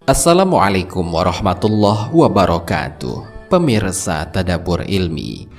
Assalamualaikum warahmatullahi wabarakatuh. Pemirsa Tadabbur Ilmi,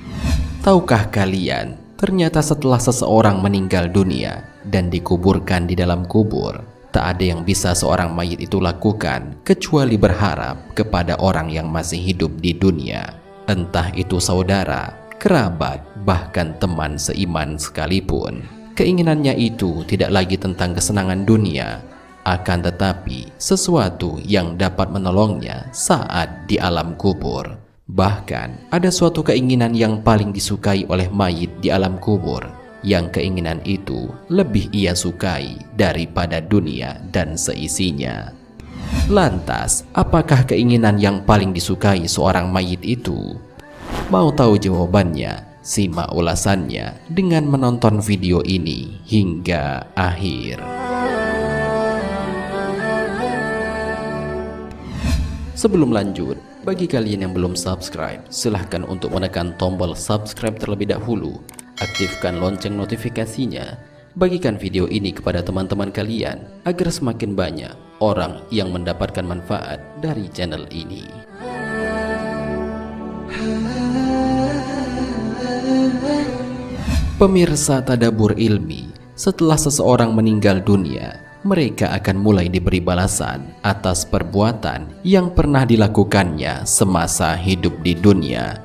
tahukah kalian ternyata setelah seseorang meninggal dunia dan dikuburkan di dalam kubur, tak ada yang bisa seorang mayit itu lakukan kecuali berharap kepada orang yang masih hidup di dunia, entah itu saudara, kerabat, bahkan teman seiman sekalipun. Keinginannya itu tidak lagi tentang kesenangan dunia, akan tetapi sesuatu yang dapat menolongnya saat di alam kubur. Bahkan ada suatu keinginan yang paling disukai oleh mayit di alam kubur, yang keinginan itu lebih ia sukai daripada dunia dan seisinya. Lantas, apakah keinginan yang paling disukai seorang mayit itu? Mau tahu jawabannya? Simak ulasannya dengan menonton video ini hingga akhir. Sebelum lanjut, bagi kalian yang belum subscribe, silahkan untuk menekan tombol subscribe terlebih dahulu. Aktifkan lonceng notifikasinya. Bagikan video ini kepada teman-teman kalian agar semakin banyak orang yang mendapatkan manfaat dari channel ini. Pemirsa Tadabbur Ilmi, setelah seseorang meninggal dunia, mereka akan mulai diberi balasan atas perbuatan yang pernah dilakukannya semasa hidup di dunia.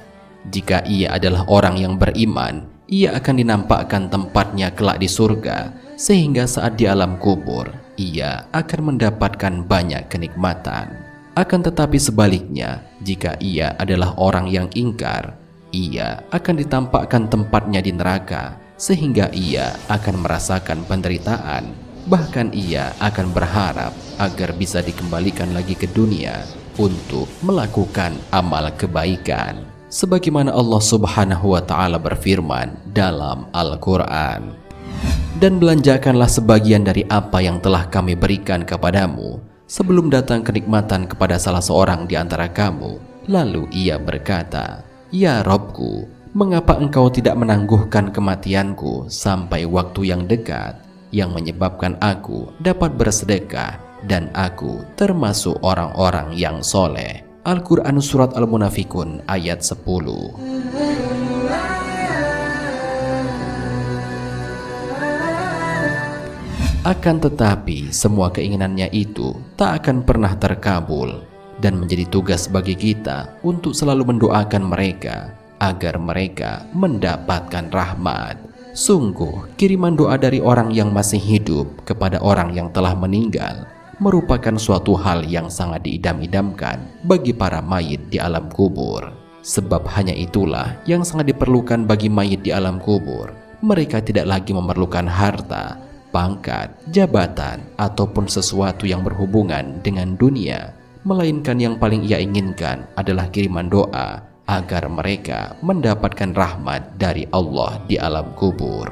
Jika ia adalah orang yang beriman, ia akan dinampakkan tempatnya kelak di surga, sehingga saat di alam kubur, ia akan mendapatkan banyak kenikmatan. Akan tetapi sebaliknya, jika ia adalah orang yang ingkar, ia akan ditampakkan tempatnya di neraka, sehingga ia akan merasakan penderitaan. Bahkan ia akan berharap agar bisa dikembalikan lagi ke dunia untuk melakukan amal kebaikan, sebagaimana Allah Subhanahu wa Ta'ala berfirman dalam Al-Quran, "Dan belanjakanlah sebagian dari apa yang telah kami berikan kepadamu sebelum datang kenikmatan kepada salah seorang di antara kamu." Lalu ia berkata, "Ya Robku, mengapa engkau tidak menangguhkan kematianku sampai waktu yang dekat, yang menyebabkan aku dapat bersedekah dan aku termasuk orang-orang yang soleh." Al-Quran Surat Al-Munafikun ayat 10. Akan tetapi semua keinginannya itu tak akan pernah terkabul, dan menjadi tugas bagi kita untuk selalu mendoakan mereka agar mereka mendapatkan rahmat. Sungguh, kiriman doa dari orang yang masih hidup kepada orang yang telah meninggal merupakan suatu hal yang sangat diidam-idamkan bagi para mayit di alam kubur. Sebab hanya itulah yang sangat diperlukan bagi mayit di alam kubur. Mereka tidak lagi memerlukan harta, pangkat, jabatan, ataupun sesuatu yang berhubungan dengan dunia, melainkan yang paling ia inginkan adalah kiriman doa agar mereka mendapatkan rahmat dari Allah di alam kubur.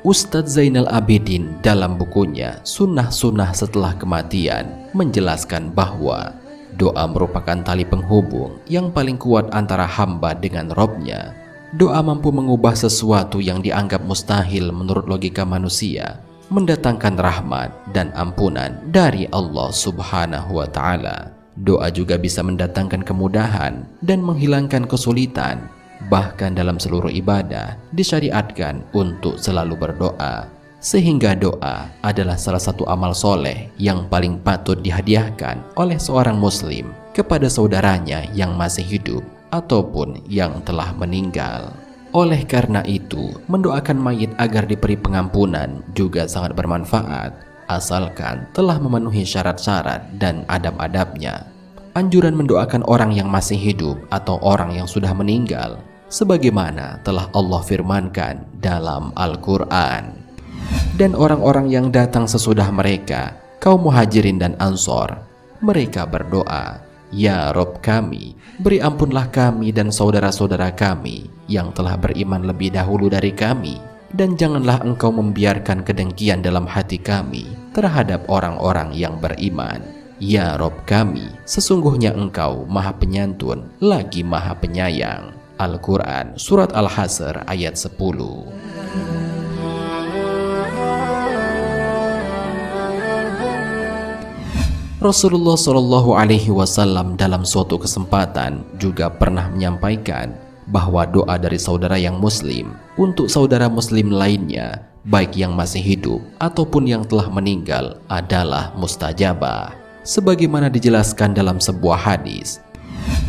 Ustadz Zainal Abidin dalam bukunya Sunnah-Sunnah Setelah Kematian menjelaskan bahwa doa merupakan tali penghubung yang paling kuat antara hamba dengan Robnya. Doa mampu mengubah sesuatu yang dianggap mustahil menurut logika manusia, mendatangkan rahmat dan ampunan dari Allah Subhanahu wa Ta'ala. Doa juga bisa mendatangkan kemudahan dan menghilangkan kesulitan. Bahkan dalam seluruh ibadah disyariatkan untuk selalu berdoa, sehingga doa adalah salah satu amal soleh yang paling patut dihadiahkan oleh seorang muslim kepada saudaranya yang masih hidup ataupun yang telah meninggal. Oleh karena itu, mendoakan mayit agar diberi pengampunan juga sangat bermanfaat, asalkan telah memenuhi syarat-syarat dan adab-adabnya. Anjuran mendoakan orang yang masih hidup atau orang yang sudah meninggal, sebagaimana telah Allah firmankan dalam Al-Quran. Dan orang-orang yang datang sesudah mereka, kaum muhajirin dan ansor, mereka berdoa, "Ya Rob kami, beri ampunlah kami dan saudara-saudara kami yang telah beriman lebih dahulu dari kami, dan janganlah engkau membiarkan kedengkian dalam hati kami terhadap orang-orang yang beriman. Ya Rob kami, sesungguhnya engkau maha penyantun lagi maha penyayang." Al-Quran Surat Al-Hasr ayat 10. Rasulullah Shallallahu Alaihi Wasallam dalam suatu kesempatan juga pernah menyampaikan bahwa doa dari saudara yang muslim untuk saudara muslim lainnya, baik yang masih hidup ataupun yang telah meninggal, adalah mustajabah. Sebagaimana dijelaskan dalam sebuah hadis,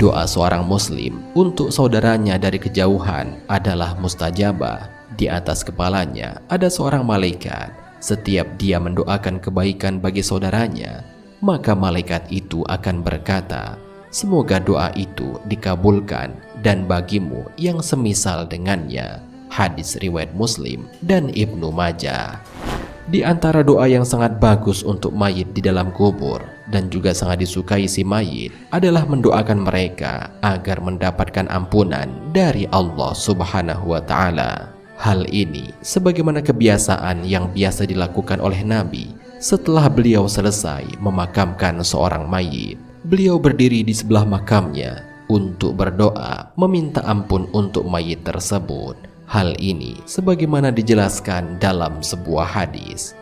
doa seorang muslim untuk saudaranya dari kejauhan adalah mustajabah. Di atas kepalanya ada seorang malaikat. Setiap dia mendoakan kebaikan bagi saudaranya, maka malaikat itu akan berkata, semoga doa itu dikabulkan dan bagimu yang semisal dengannya. Hadis riwayat Muslim dan Ibnu Majah. Di antara doa yang sangat bagus untuk mayit di dalam kubur dan juga sangat disukai si mayit adalah mendoakan mereka agar mendapatkan ampunan dari Allah Subhanahu wa Ta'ala. Hal ini sebagaimana kebiasaan yang biasa dilakukan oleh Nabi. Setelah beliau selesai memakamkan seorang mayit, beliau berdiri di sebelah makamnya untuk berdoa meminta ampun untuk mayit tersebut. Hal ini sebagaimana dijelaskan dalam sebuah hadis.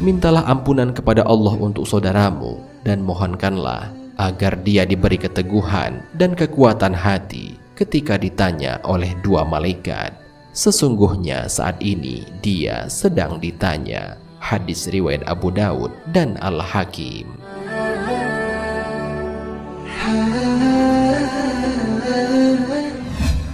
Mintalah ampunan kepada Allah untuk saudaramu dan mohonkanlah agar dia diberi keteguhan dan kekuatan hati ketika ditanya oleh dua malaikat. Sesungguhnya saat ini dia sedang ditanya. Hadis riwayat Abu Daud dan Al-Hakim.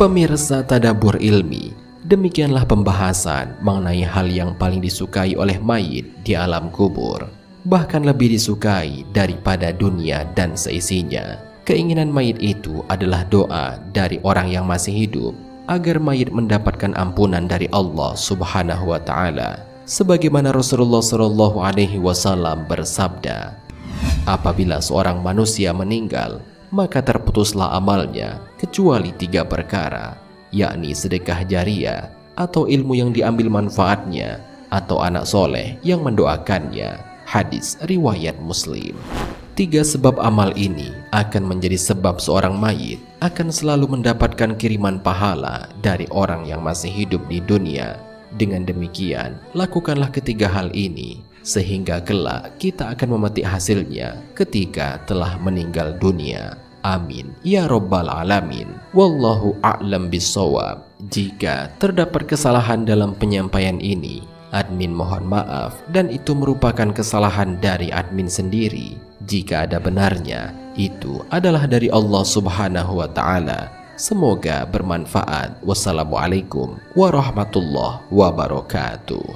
Pemirsa Tadabbur Ilmi, demikianlah pembahasan mengenai hal yang paling disukai oleh mayit di alam kubur, bahkan lebih disukai daripada dunia dan seisinya. Keinginan mayit itu adalah doa dari orang yang masih hidup agar mayit mendapatkan ampunan dari Allah Subhanahu wa Ta'ala. Sebagaimana Rasulullah Shallallahu Alaihi Wasallam bersabda, apabila seorang manusia meninggal, maka terputuslah amalnya kecuali 3 perkara, yakni sedekah jariyah atau ilmu yang diambil manfaatnya atau anak soleh yang mendoakannya. Hadis riwayat Muslim. 3 sebab amal ini akan menjadi sebab seorang mayit akan selalu mendapatkan kiriman pahala dari orang yang masih hidup di dunia. Dengan demikian, lakukanlah ketiga hal ini, sehingga kelak kita akan memetik hasilnya ketika telah meninggal dunia. Amin ya Rabbal Alamin. Wallahu a'lam bishawab. Jika terdapat kesalahan dalam penyampaian ini, admin mohon maaf, dan itu merupakan kesalahan dari admin sendiri. Jika ada benarnya, itu adalah dari Allah Subhanahu wa Ta'ala. Semoga bermanfaat. Wassalamualaikum warahmatullahi wabarakatuh.